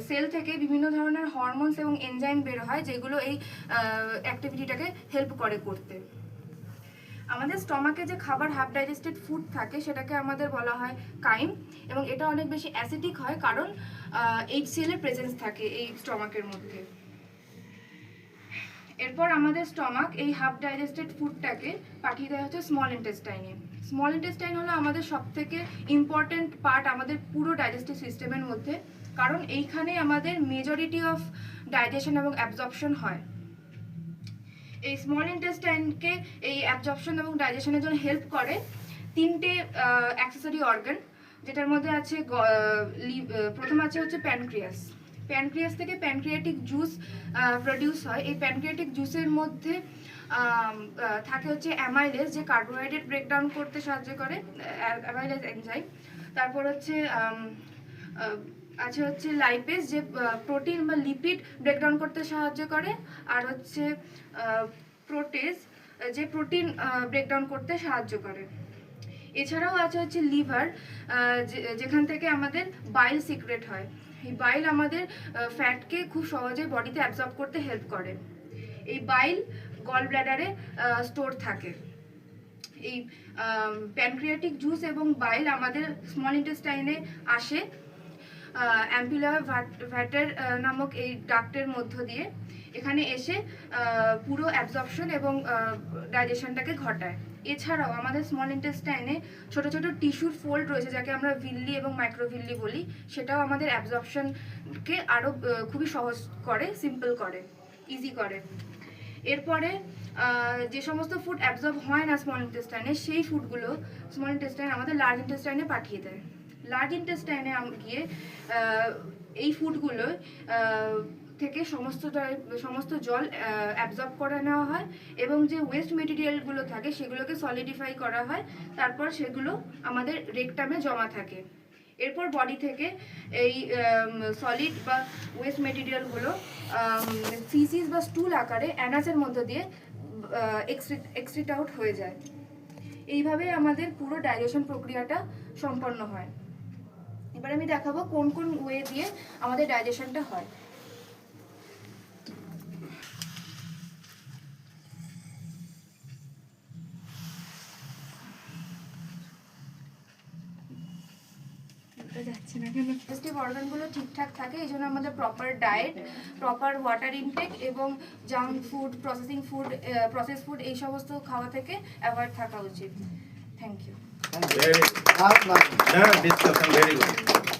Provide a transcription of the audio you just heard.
Sell থেকে বিভিন্ন ধরনের হরমোনস এবং এনজাইম বের হয়, যেগুলো এই অ্যাক্টিভিটিটাকে হেল্প করে করতে। আমাদের স্টমাকে যে খাবার হাফ ডাইজেস্টেড ফুড থাকে সেটাকে আমাদের বলা হয় কাইম, এবং এটা অনেক বেশি অ্যাসিডিক হয় কারণ HCl এর প্রেজেন্স থাকে এই স্টমাকের মধ্যে। এরপর আমাদের স্টমাক এই হাফ ডাইজেস্টেড ফুডটাকে পাঠিয়ে দেওয়া হচ্ছে স্মল ইন্টেস্টাইনে। স্মল ইন্টেস্টাইন হলো আমাদের সবথেকে ইম্পর্টেন্ট পার্ট আমাদের পুরো ডাইজেস্টিভ সিস্টেমের মধ্যে, কারণ এইখানে আমাদের মেজরিটি অফ ডাইজেশন এবং অ্যাবজর্পশন হয়। এই স্মল ইন্টেস্টাইনকে এই অ্যাবজর্পশন এবং ডাইজেশনের জন্য হেল্প করে তিনটে অ্যাক্সেসরি অর্গান, যেটার মধ্যে আছে প্রথম আছে হচ্ছে প্যানক্রিয়াস। প্যানক্রিয়াস থেকে প্যানক্রিয়াটিক জুস প্রডিউস হয়। এই প্যানক্রিয়াটিক জুসের মধ্যে থাকে হচ্ছে অ্যামাইলেজ, যে কার্বোহাইড্রেট ব্রেকডাউন করতে সাহায্য করে, অ্যামাইলেজ এনজাইম। তারপর হচ্ছে আছে হচ্ছে লাইপেজ, যে প্রোটিন বা লিপিড ব্রেকডাউন করতে সাহায্য করে, আর হচ্ছে প্রোটেজ, যে প্রোটিন ব্রেকডাউন করতে সাহায্য করে। এছাড়াও আছে হচ্ছে লিভার, যেখান থেকে আমাদের বাইল সিক্রেট হয়। এই বাইল আমাদের ফ্যাটকে খুব সহজে বডিতে অ্যাবজর্ব করতে হেল্প করে। এই বাইল গল ব্ল্যাডারে স্টোর থাকে। এই প্যানক্রিয়াটিক জুস এবং বাইল আমাদের স্মল ইন্টেস্টাইনে আসে অ্যাম্পুলার ভ্যাটার নামক এই ডাক্টের মধ্য দিয়ে। এখানে এসে পুরো অ্যাবজর্পশন এবং ডাইজেশনটাকে ঘটায়। এছাড়াও আমাদের স্মল ইন্টেস্টাইনে ছোট ছোট টিস্যুর ফোল্ড রয়েছে, যাকে আমরা ভিল্লি এবং মাইক্রোভিল্লি বলি। সেটাও আমাদের অ্যাবজর্পশনকে আরও খুবই সহজ করে, সিম্পল করে, ইজি করে। এরপরে যে সমস্ত ফুড অ্যাবজর্ব হয় না স্মল ইন্টেস্টাইনে, সেই ফুডগুলো স্মল ইন্টেস্টাইন আমাদের লার্জ ইন্টেস্টাইনে পাঠিয়ে দেয়। লার্জ ইন্টেস্টাইনে গিয়ে এই ফুডগুলো থেকে সমস্ত জল অ্যাবজর্ব করে নেওয়া হয়, এবং যে ওয়েস্ট মেটেরিয়ালগুলো থাকে সেগুলোকে সলিডিফাই করা হয়। তারপর সেগুলো আমাদের রেকটামে জমা থাকে। এরপর বডি থেকে এই সলিড বা ওয়েস্ট মেটেরিয়ালগুলো ফিসিস বা স্টুল আকারে অ্যানাসের মধ্য দিয়ে এক্সক্রিট আউট হয়ে যায়। এইভাবে আমাদের পুরো ডাইজেশন প্রক্রিয়াটা সম্পন্ন হয়। এবার আমি দেখাবো কোন কোন ওয়ে দিয়ে আমাদের ডাইজেশনটা হয়। ডাইজেস্টিভ অর্গানগুলো ঠিকঠাক থাকে, এই জন্য আমাদের proper diet, proper water intake এবং জাঙ্ক ফুড, প্রসেস ফুড এই সমস্ত খাওয়া থেকে অ্যাভয়েড থাকা উচিত। Thank you. Very good. Discussion very good.